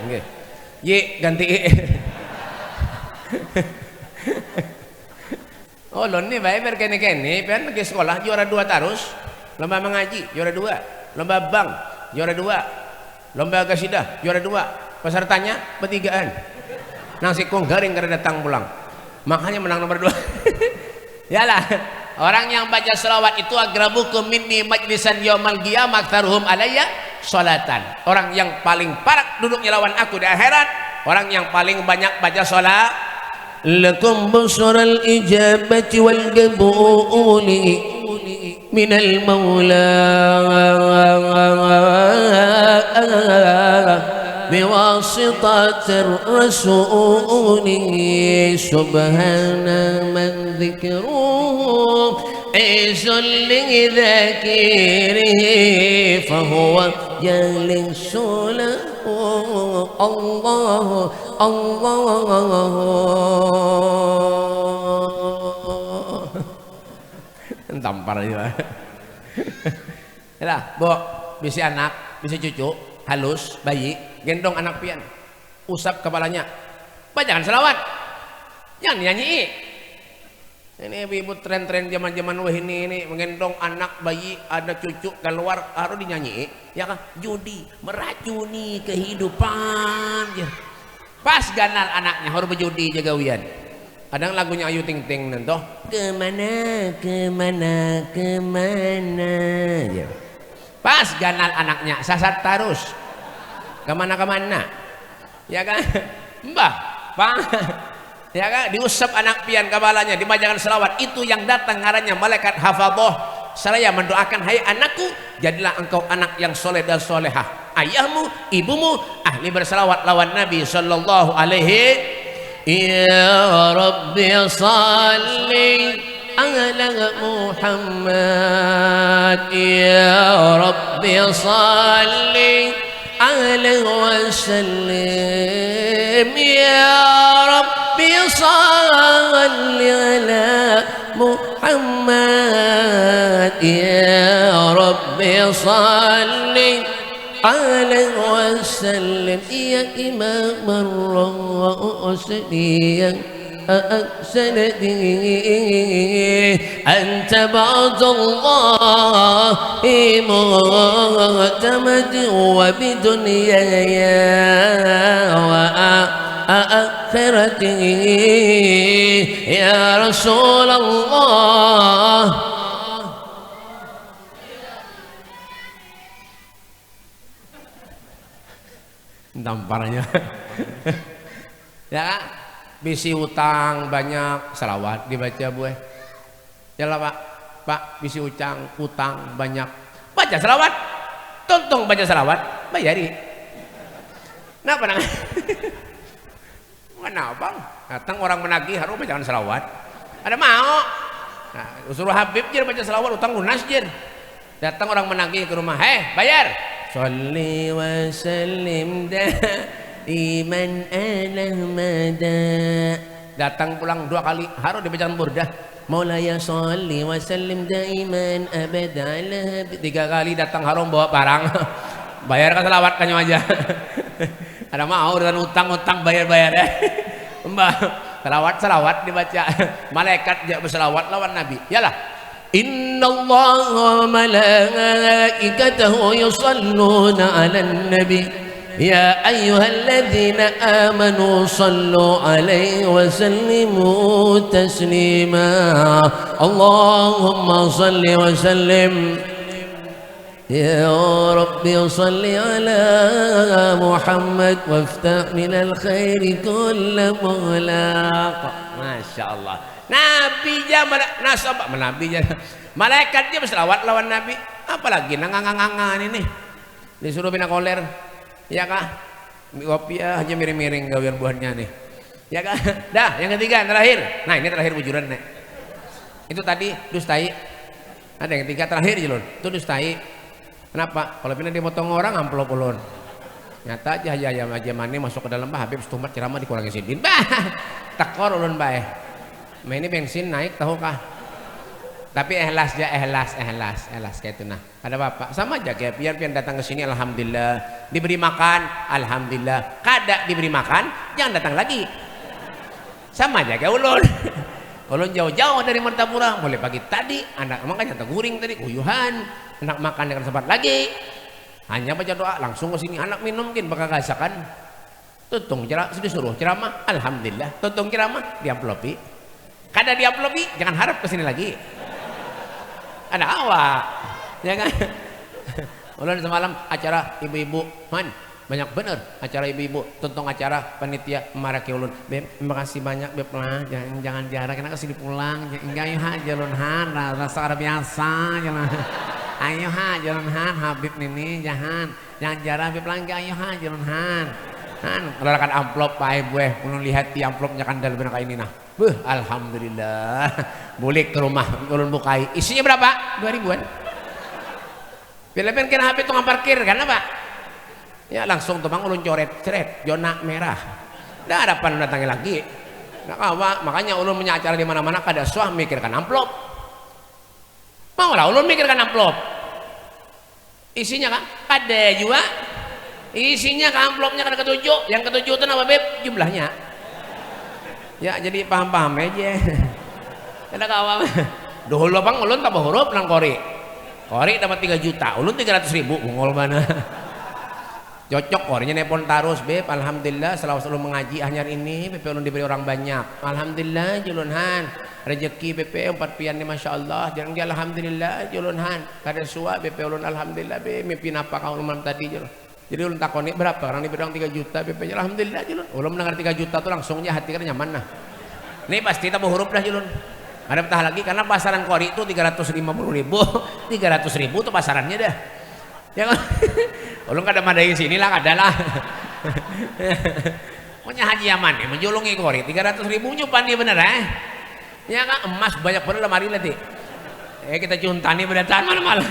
Oke. Ganti lon nih baik berkene-kene pengen pergi sekolah juara 2 terus, lomba mengaji juara 2, lomba bank juara 2, lomba kasidah juara 2, pesertanya bertigaan nang sikung garing karena datang pulang, makanya menang nomor 2. Yalah Orang yang baca selawat itu agrabukum minni majlisan yaumal qiyamah aktsaruhum alayya sholatan. Orang yang paling parah duduknya lawan aku di akhirat, orang yang paling banyak baca sholat. Lakum busral ijabati wal qabuli minal maula بواسطة الرسول سبحان من ذكره عز لذاكره فهو جالس له الله الله tampar juga. Yalah, Bu, bisa anak, bisa cucu, halus, bayi, gendong anak pian, usap kepalanya, bacakan selawat, jangan nyanyi. Ini ibu tren-tren zaman-zaman wah ini menggendong anak bayi, ada cucu keluar harus dinyanyi, ya kan? Judi meracuni kehidupan, ya. Pas ganal anaknya harus berjudi jaga wian. Kadang lagunya Ayu Ting Ting nentoh kemana kemana kemana, ya. Pas ganal anaknya sasat terus kemana-kemana, ya kan? Mbah, Pak, ya kan? Diusap anak pian kepalanya, dibacakan selawat, itu yang datang ngarannya malaikat hafadhah. Saya mendoakan, hai anakku, jadilah engkau anak yang soleh dan solehah. Ayahmu, ibumu ahli berselawat lawan Nabi sallallahu alaihi. Ya Rabbi salli ala Muhammad, ya Rabbi salli alaihi wasallim, ya Rabbi salli ala Muhammad, ya Rabbi salli alaihi wasallim, ya imam ar-rusuli ya أحسنتي أنت بعد الله معتمد وبدنياي وآخرتي يا رسول الله. Tamparnya ya, bisi utang banyak selawat dibaca buah. Yalah Pak, Pak bisi utang banyak baca selawat, tonton baca selawat bayari. Kenapa nang? Mana bang? Datang orang menagih harus bacakan selawat. Ada mau? Nah, suruh Habib jer baca selawat, utang lunas jer. Datang orang menagih ke rumah, bayar. Sholli wa sallim daiman ala mada. Datang pulang 2 kali harus dibacakan burdah. Maulaya sholli wa sallim daiman abada ala. 3 kali datang harus bawa barang. Bayarkan selawat kanyo aja. Ada mau dengan utang-utang bayar-bayar ya. Mbak, selawat dibaca. Malaikat dia berselawat lawan Nabi. Yalah. Inna Allah wa malaikatahu yusalluna ala nabi ya ayyuhalladzina amanu sallu alaihi wa sallimu taslima. Allahumma salli wa sallim ya Rabbi salli ala Muhammad waftah minal khairi kulla mughlaq. Masya Allah. Nabi aja nasab Nabi aja malaikat dia berselawat lawan Nabi, apalagi nangangangan ini disuruh bina koler, ya kah? Kopi aja miring-miring gawian buahnya nih, ya kah? Dah yang ketiga terakhir, nah ini terakhir bujuran nih. Itu tadi dustai, ada yang ketiga terakhir jelun itu dustai. Kenapa? Kalau pindah dimotong orang amplop ulun, nyata aja aja mana masuk ke dalam bah Habib setumat ceramah dikurangi sidin bah takor ulun bae. Ini bensin naik tahukah? Tapi ikhlas kayak itu nah. Ada bapak sama aja kayak pian datang ke sini alhamdulillah, diberi makan alhamdulillah, kada diberi makan jangan datang lagi. Sama aja kayak ulun. Ulun jauh-jauh dari Martapura, mulai pagi tadi anak makanya teguring tadi kuyuhan, anak makan dengan sempat lagi. Hanya baca doa langsung ke sini, anak minum mungkin bakal kasakan. Tutung suruh ceramah alhamdulillah, tutung ceramah diamplopi. Kada diamplopi jangan harap kesini lagi. Ada awak. Ya kan? Ulun semalam acara ibu-ibu, man, banyak bener acara ibu-ibu, tonton acara panitia maraki ulun. Beb, terima kasih banyak beb lah, jangan jarang, kena kesini pulang, enggak ayo ha jalan han, rasa biasa, jalan. Ayo ha jalan han, Habib ini jangan jarang beb lah, enggak ayo ha jalan han. Han, ngelalakan amplop pae gue, ulun lihat di amplopnya kandal bener kayak ini nah. Alhamdulillah, bulik ke rumah, ulun bukai, isinya berapa? 2000-an. Bila-bila kena HP tukang parkir kan apa? Ya langsung tuh bang ulun coret ceret zona merah. Dah ada pan datangi lagi. Nah kawa makanya ulun punya acara di mana-mana kada suah mikirkan amplop. Mau lah ulun mikirkan amplop. Isinya kan ada juga. Isinya ke amplopnya kada ketujuh. Yang ketujuh itu apa beb? Jumlahnya. Ya jadi paham-paham aja. Kada kawa. Dahulu bang ulun tambah huruf nang kori. Kori dapat 3 juta, ulun 300.000, bungol mana? Cocok korinya nepon tarus beb, alhamdulillah selalu mengaji hanyar ini, BP ulun diberi orang banyak, alhamdulillah julunhan, rezeki BP 4 pian ni masya Allah, jangan alhamdulillah julunhan, kada suah BP ulun alhamdulillah BP, mimpi apa kau malam tadi julun. Jadi ulun takoni berapa, orang diberi orang 3 juta BP, alhamdulillah julun, ulun mendengar 3 juta tuh langsungnya hati kan nyaman nah. Ini pasti tambah huruf dah julun. Ada betah lagi karena pasaran kori itu 350.000, 300.000 tuh pasarannya dah. Ya kan? Ulun kada madai sini lah kada lah. Punya Haji Yaman ya menjulungi kori 300.000 nyupan dia bener ya kan emas banyak bener lemari nanti. Kita cuntani berdataan mana malah.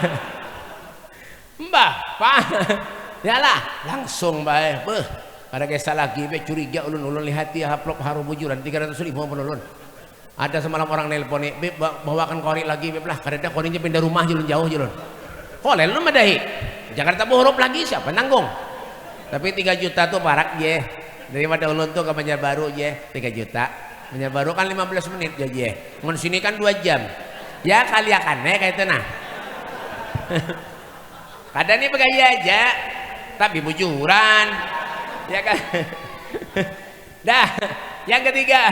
Mbah, Pak. Yalah langsung bae. Beuh, kada kisah lagi be curiga ulun lihat dia haplop haru bujuran 300.000 pun ulun. Ada semalam orang nelpon nih, beb bawakan kori lagi beb lah, karena korinya pindah rumah julun jauh julun. Boleh lu madahi. Jakarta huruf lagi siapa nanggung? Tapi 3 juta tuh parak je. Daripada ulun tuh ke Banjarbaru je 3 juta. Banjarbaru kan 15 menit je. Ngon sini kan 2 jam. Ya kali akan kayak itu nah. Kadang nih begaya aja, tapi bujuran. Ya kan? Dah, yang ketiga,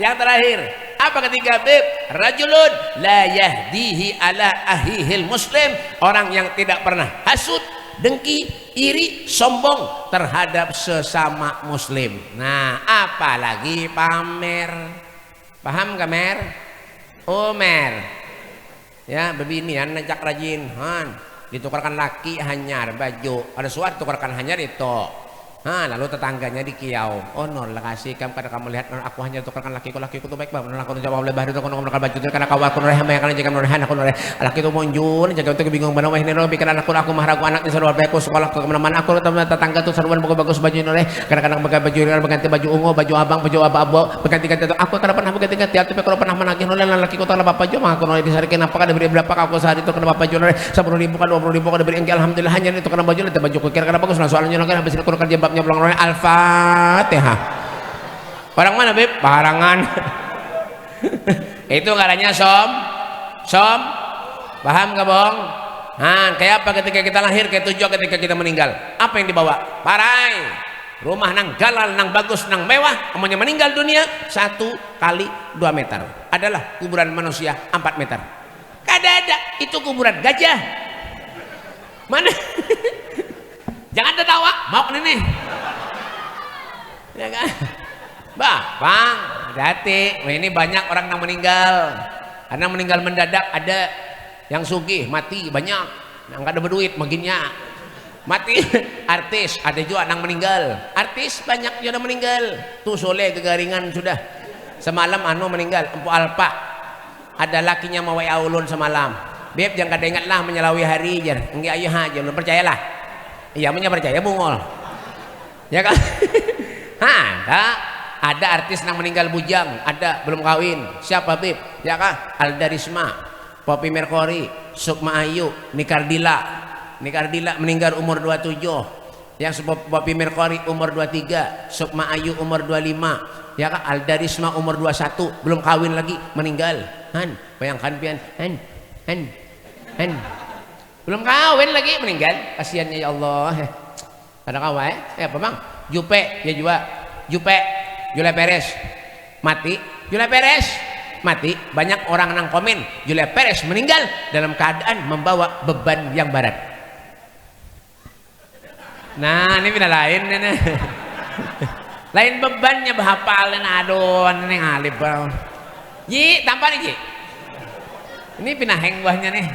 yang terakhir. Apa ketiga beb? Rajulun la yahdihi ala ahihil muslim, orang yang tidak pernah hasud, dengki, iri, sombong terhadap sesama muslim. Nah, apalagi pamer. Paham gak mer? Mer. Ya, bebinian najak rajin, han. Ditukarkan laki hanyar baju. Ada suatu tukarkan hanyar itu. Lalu tetangganya di kiau, oh nol kasih kamu kada kamu lihat aku hanya tukarkan lakiku tuh baik banget, aku jawab lebar itu aku nongkrong baju itu karena kau aku noreh yang kalian jangan norehan aku noreh laki itu munjul jaga itu bingung banget ini noreh bikin anakku mah ragu anak di seluruh aku sekolah ke mana-mana aku tetangga tuh seruan bagus baju noreh kadang-kadang pakai baju berganti baju ungu baju abang baju abo berganti-ganti itu aku kada pernah berganti-ganti tapi kalau pernah menagih noreh lakiku tak bapak jo mah aku noreh disarikin apa kada beri berapa aku sehari itu kena bapak jo noreh 10.000 kan 20.000 kada beri alhamdulillah hanya itu kena baju itu baju kira kada bagus soalnya kan habis itu kerja nyeblong oleh Al-Fatihah. Orang mana beb? Barangan. Itu katanya som. Paham gak bohong? Kayak apa ketika kita lahir, kayak tujuh ketika kita meninggal. Apa yang dibawa? Parai. Rumah nang galal, nang bagus, nang mewah. Amanya meninggal dunia 1 kali 2 meter. Adalah kuburan manusia 4 meter. Kada ada. Itu kuburan gajah. Mana? Jangan tertawa, mau nih. Ya kan? Bang, hati-hati. Ini banyak orang yang meninggal. Karena meninggal mendadak ada yang sugih, mati banyak. Yang ada berduit makinnya. Mati artis, ada juga yang meninggal. Artis banyak juga yang meninggal. Tuh Soleh Kegaringan sudah. Semalam meninggal, Empu Alpa. Ada lakinya mau ulun semalam. Beb jangan kada ingatlah menyelawi hari jar. Enggak ayo aja lu percayalah. Iya punya percaya bungol. Ya kan? Ada artis yang meninggal bujang, ada belum kawin. Siapa beb? Ya kan? Alda Risma, Poppy Mercury, Sukma Ayu, Nikardila meninggal umur 27. Yang Poppy Mercury umur 23, Sukma Ayu umur 25. Ya kan? Alda Risma umur 21, belum kawin lagi meninggal. Bayangkan pian. Belum kawin lagi meninggal. Kasihannya ya Allah. Ada kawan apa bang? Jupe ya juga. Jupe Jule Perez mati. Jule Perez mati, banyak orang nang komen Julia Perez meninggal dalam keadaan membawa beban yang berat. Nah, ini pindah lain ini. Lain bebannya bahapal aduh ini ngalip. Ji, tampan nih Ji. Ini pindah hengbahnya nih.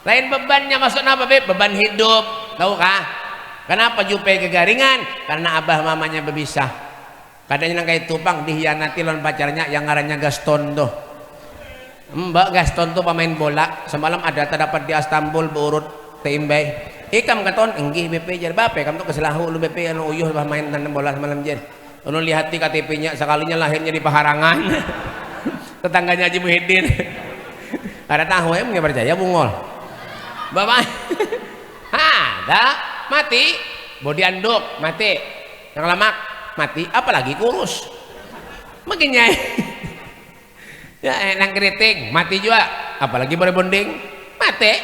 Lain bebannya maksudnya apa Beb? Beban hidup. Tahu kah? Kenapa jupe kegaringan? Karena abah mamanya berpisah. Kadangnya nang kayak tupang dihianati lawan pacarnya yang ngarannya Gaston tuh. Mbak Gaston tuh pemain bola. Semalam ada terdapat di Istanbul beurut teimbay. Ikam katon enggih BP jar bape kamu tuh keselahu lu BP anu uyuh bah main tandem bola semalam jar. Anu lihat di KTP-nya sekalinya lahirnya di Paharangan. Tetangganya Haji Muhyiddin. Ada tahu ya nggak percaya bungol. Bapak. Ada mati. Bodi anduk mati. Yang lemak mati apalagi kurus. Makanya ya nang keriting mati juga apalagi berbonding mati.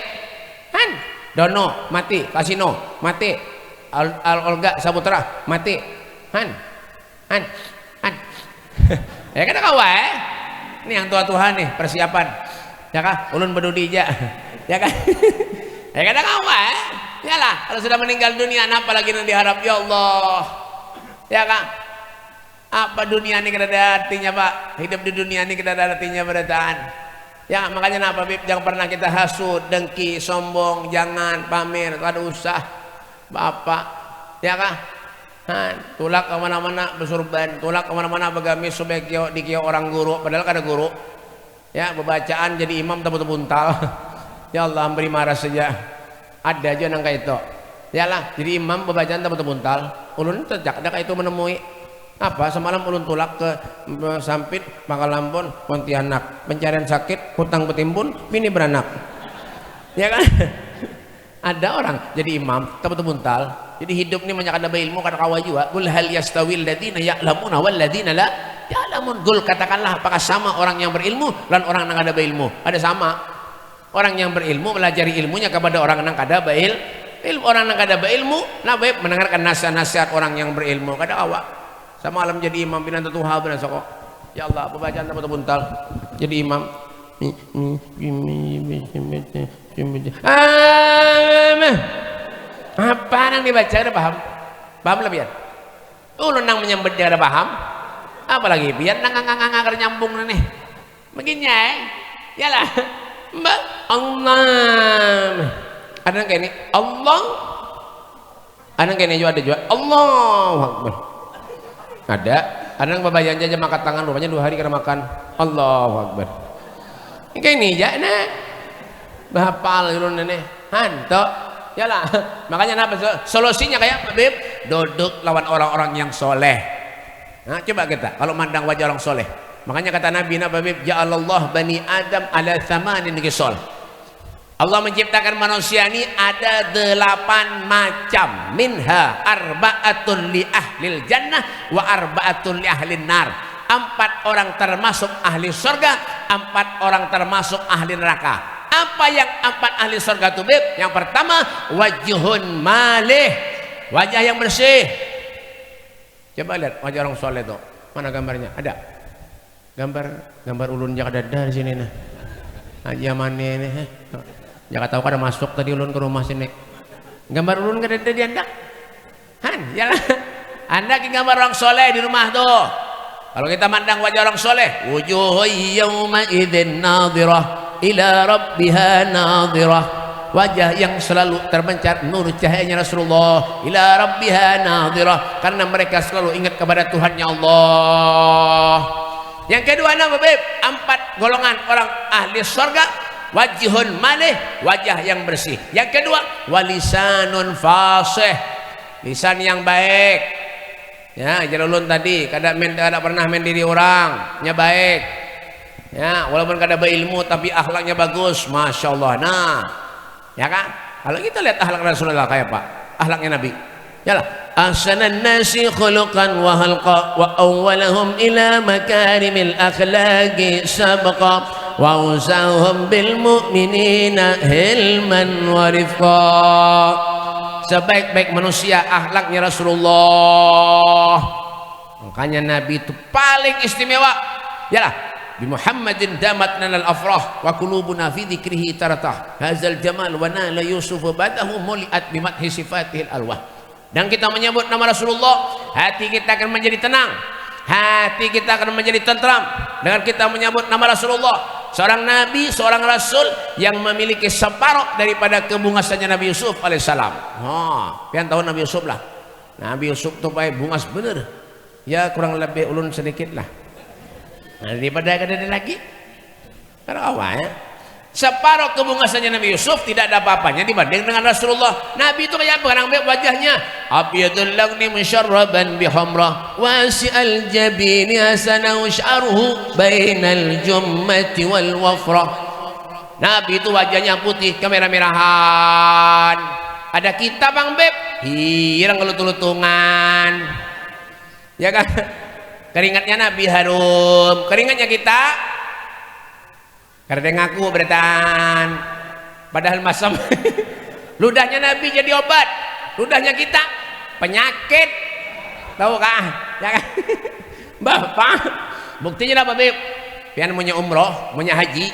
Han Dono mati, Kasino mati, Olga Saputra mati, Han. Ya kan kau ini yang tua-tua nih persiapan, ya kah? Ulun berdudi aja, ya kan? Ya kan kau ya lah. Kalau sudah meninggal dunia, apa lagi yang diharap ya Allah, ya kah? Apa dunia ini kada ada artinya Pak? Hidup di dunia ini kada ada artinya bertahan. Ya makanya napa Bib, jangan pernah kita hasut, dengki, sombong, jangan pamer, kada usah Bapak, ya kah? Tulak kemana-mana bersurban, tulak kemana-mana begamis supaya dikio orang guru, padahal kada guru. Ya bebacaan jadi imam tebut-tebuntal. Ya Allah beri marah saja. Ada aja nang kayak itu. Ya lah jadi imam bebacaan tebut-tebuntal. Ulun sejak ada kayak itu menemui. Apa semalam ulun tulak ke Sampit, Pangkal Lampung, Pontianak, pencarian sakit, hutang betimbun, bini beranak. Ya kan? Ada orang jadi imam, tebut-tebuntal. Jadi hidup ini banyak ada ilmu kata kawa juga. Qul hal yastawil ladina ya'lamuna wal ladina la ya'lamun. Qul katakanlah apakah sama orang yang berilmu dan orang yang ada ilmu? Ada sama. Orang yang berilmu melajari ilmunya kepada orang yang kada ilmu. Orang yang kada berilmu, nah baik mendengarkan nasihat-nasihat orang yang berilmu. Kada kawa. Sama malam jadi imam pinan tuha benar sokok. Ya Allah, pembacaan tebut-tebuntal jadi imam. Apa yang dibaca ada paham? Paham lebih ya? Ulun nang menyambut dia ada paham? Apalagi biar nang ngang nyambung nih. Begini ya lah. Mbak Allah. Ada yang kayak ini Allah. Ada yang kayak ini juga ada juga Allahu Akbar. Ada yang babayan aja makan tangan rupanya 2 hari karena makan Allahu Akbar. Kayak ini aja nah. Bahapal ulun nenek hanto ya lah. Makanya apa solusinya kayak apa Bib? Duduk lawan orang-orang yang soleh. Nah coba kita kalau mandang wajah orang soleh, makanya kata Nabi Bib, ja'alallah bani Adam ala thamanin qisal. Allah menciptakan manusia ini ada 8 macam, minha arba'atun li ahlil jannah wa arba'atun li ahlin nar. 4 orang termasuk ahli surga, 4 orang termasuk ahli neraka. Apa yang 4 ahli surga itu Bib? Yang pertama wajhun malih, wajah yang bersih. Coba lihat wajah orang soleh itu, mana gambarnya? Ada gambar ulunnya ada di sini nah. Haji Amani ini jangan tahu kada masuk tadi ulun ke rumah sini. Gambar ulun kada ada di anda. Han, ya anda ke gambar orang soleh di rumah tuh. Kalau kita mandang wajah orang soleh, wujuhu yawma idzin nadhirah ila rabbiha nadhirah. Wajah yang selalu terpancar nur cahayanya Rasulullah ila rabbiha nadhirah, karena mereka selalu ingat kepada Tuhannya Allah. Yang kedua nama Beb, 4 golongan orang ahli surga. Wajihun malih, wajah yang bersih. Yang kedua walisanun fasih, lisan yang baik. Ya jalulun tadi kada pernah mendiri orang nya baik. Ya walaupun kada berilmu tapi akhlaknya bagus, masya Allah. Nah ya kan kalau kita lihat akhlak Rasulullah kayak apa akhlaknya Nabi. Yalah ahsanan nasi khuluqan wa halqa wa awwalahum ila makarimil akhlaqi sabqa wa usahum bil mu'minina hilman wa rifqa. Sebaik-baik manusia akhlaknya Rasulullah. Makanya Nabi itu paling istimewa. Yalah bi Muhammadin damat nal afrah wa qulubuna fi dzikrihi taratah hadzal jamal wa nala yusuf badahu muliat bi madhi sifatihil alwah. Dan kita menyebut nama Rasulullah, hati kita akan menjadi tenang, hati kita akan menjadi tentram dengan kita menyebut nama Rasulullah, seorang nabi, seorang rasul yang memiliki separuh daripada kebungasannya Nabi Yusuf alaihissalam. Pian tahu Nabi Yusuf lah, Nabi Yusuf tuh baik bungas bener ya, kurang lebih ulun sedikit lah. Nah, daripada ada lagi karena awalnya separuh kebungasannya Nabi Yusuf tidak ada apa-apanya dibanding dengan Rasulullah. Nabi itu kayak apa? Wajahnya abyadul lagni musyarraban bihamra wasi'al jabini hasanahu sya'ruhu bainal jummati wal wafra. Nabi itu wajahnya putih kemerah-merahan, ada kita Bang Beb hirang gelut-gelutungan ya kan. Keringatnya Nabi harum, keringatnya kita karena ngaku beretan, padahal masam. Ludahnya Nabi jadi obat, ludahnya kita penyakit, tahu kah? Ya kan? Bapak, buktinya apa Beb? Pian punya umroh, punya haji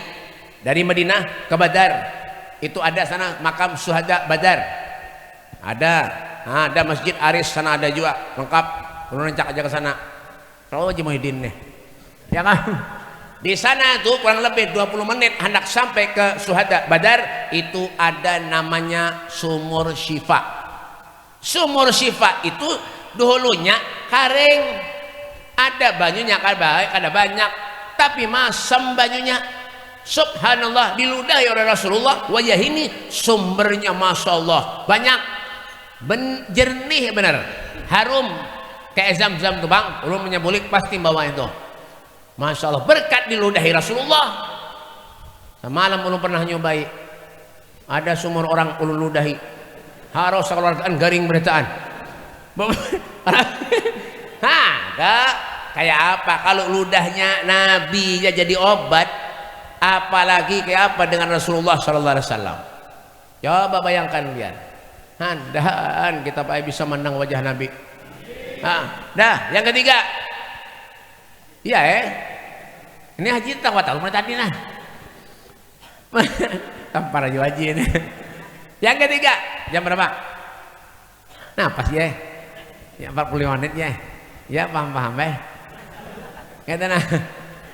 dari Madinah ke Badar, itu ada sana makam syuhada Badar, ada Masjid Aris sana ada juga lengkap. Perlu rencak aja ke sana. Kalau Haji Muhyiddin nih, ya kan? Di sana tuh kurang lebih 20 menit hendak sampai ke syuhada Badar, itu ada namanya Sumur Syifa. Sumur Syifa itu dahulunya kering, ada banyunya ada banyak, tapi masam banyunya. Subhanallah, diludahi oleh Rasulullah. Wajah ini sumbernya masya Allah banyak, jernih benar, harum kayak zam-zam tuh Bang. Ulun menyebulik pasti bawa itu. Masya Allah, berkat diludahi Rasulullah. Semalam ulun pernah nyobai, ada sumur orang ulun ludahi, harus keluargaan garing beritaan. Kayak apa kalau ludahnya Nabi ya jadi obat, apalagi kayak apa dengan Rasulullah Sallallahu Alaihi Wasallam. Coba bayangkan lihat, dan kita bisa menang wajah Nabi. Dah, yang ketiga, iya ini haji tak tahu mana tadi nah, tampar aja haji ini. Yang ketiga, jam berapa? Nah pas ya 40 menit ya paham kata nah.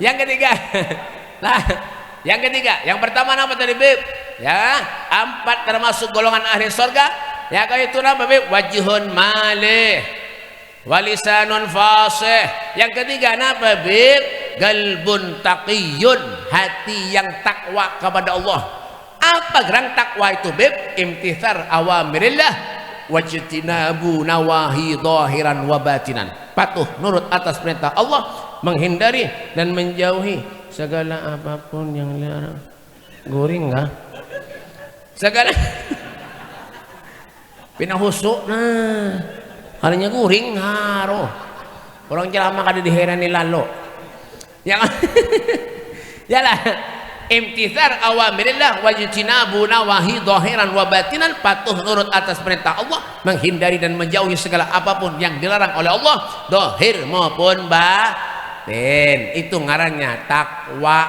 Yang ketiga, nah yang ketiga, yang pertama nama tadi Beb ya, 4 termasuk golongan ahli surga ya, kau itu nama Beb wajihun malih walisanun fasih. Yang ketiga napa Bib? Galbun taqiyun, hati yang takwa kepada Allah. Apa gerang takwa itu Bib? Imtithar awamirillah wajtinabu nawahi zahiran wa batinan, patuh nurut atas perintah Allah, menghindari dan menjauhi segala apapun yang dilarang. Guring enggak? Segala pindah husuk nah harinya guring ngaruh orang celama kada diherani lalu yang yalah imtithar awamirillah wajtinabu nawahi zahiran wa batinan, patuh nurut atas perintah Allah, menghindari dan menjauhi segala apapun yang dilarang oleh Allah zahir maupun batin. Itu ngarannya takwa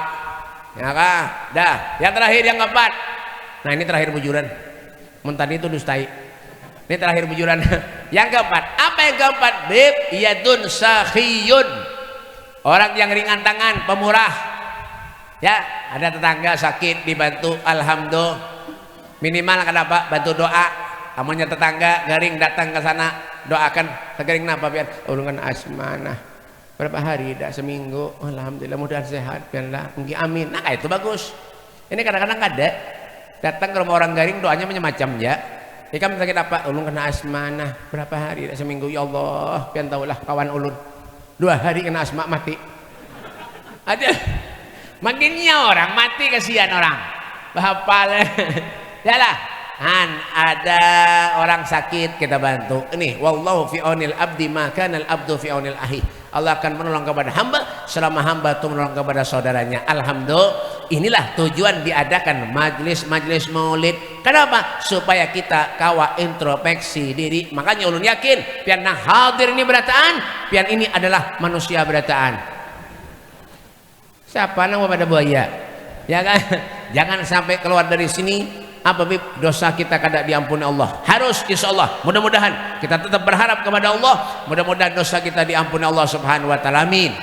ya kah? Dah, yang terakhir yang keempat. Nah ini terakhir bujuran, tadi itu dustai. Ini terakhir bujuran. Yang keempat, apa yang keempat Bib? Yadun sakhiyun, orang yang ringan tangan, pemurah ya. Ada tetangga sakit dibantu, alhamdulillah, minimal kenapa bantu doa. Amannya tetangga garing datang ke sana, doakan segaring napa biar ulungan asmana berapa hari, dah seminggu, alhamdulillah mudah sehat biarlah mungkin amin. Nah itu bagus. Ini kadang-kadang ada datang ke rumah orang garing, doanya macam-macam ya. Ikam sakit apa? Ulun kena asma. Nah, berapa hari? Seminggu. Ya Allah, pian tahulah kawan ulun 2 hari kena asma mati. Ada makinnya orang mati, kasihan orang. Bahapal. Yalah, ada orang sakit kita bantu. Ini wallahu fi aunil abdi ma kana al abdu fi aunil ahi. Allah akan menolong kepada hamba selama hamba itu menolong kepada saudaranya. Alhamdulillah. Inilah tujuan diadakan majelis maulid. Kenapa? Supaya kita kawa introspeksi diri. Makanya ulun yakin pian hadir ini berataan, pian ini adalah manusia berataan. Siapa nama pada buaya? Ya kan? Jangan sampai keluar dari sini apabila dosa kita kada diampuni Allah. Harus insya Allah, mudah-mudahan kita tetap berharap kepada Allah, mudah-mudahan dosa kita diampuni Allah Subhanahu wa taala. Amin.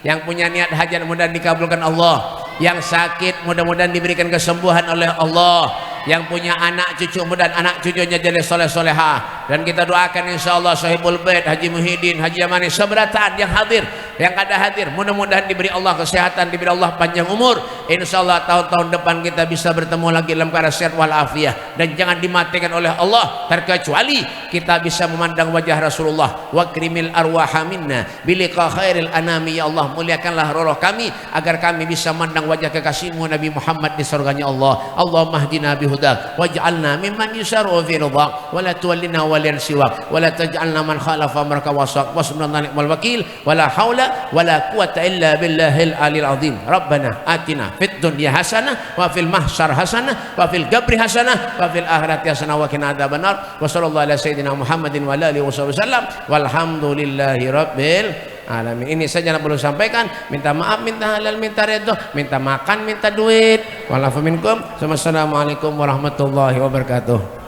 Yang punya niat hajat mudah dikabulkan Allah, yang sakit mudah-mudahan diberikan kesembuhan oleh Allah, yang punya anak cucu mudah anak cucunya jadi soleh soleha, dan kita doakan insyaallah sahibul bait Haji Muhyiddin, Haji Yamani seberatan yang hadir, yang kada hadir mudah-mudahan diberi Allah kesehatan, diberi Allah panjang umur, insyaallah tahun-tahun depan kita bisa bertemu lagi dalam keadaan sehat walafiat, dan jangan dimatikan oleh Allah terkecuali kita bisa memandang wajah Rasulullah. Wa krimil arwaha minna biliqa khairil anami, ya Allah muliakanlah roh kami agar kami bisa memandang wajah kekasihmu Nabi Muhammad di surganya Allah. Allahumma hdina bihudak waj'alna mimman yusaru fi ridha wa la tuwallina waliyan siwak wa la taj'alna man khalafa amraka wasaq wasbunallahu ni'mal wakil wa la haula wa la quwata illa billahil alil azim. Rabbana atina fid dunya hasanah wa fil mahsyar hasanah wa fil qabri hasanah wa fil akhirati hasanah wa qina adzabannar. Wa sallallahu ala sayyidina Muhammadin wa alihi wasallam walhamdulillahi rabbil alamin. Ini saja yang perlu sampaikan. Minta maaf, minta halal, minta redho, minta makan, minta duit. Walafu minkum. Wassalamualaikum warahmatullahi wabarakatuh.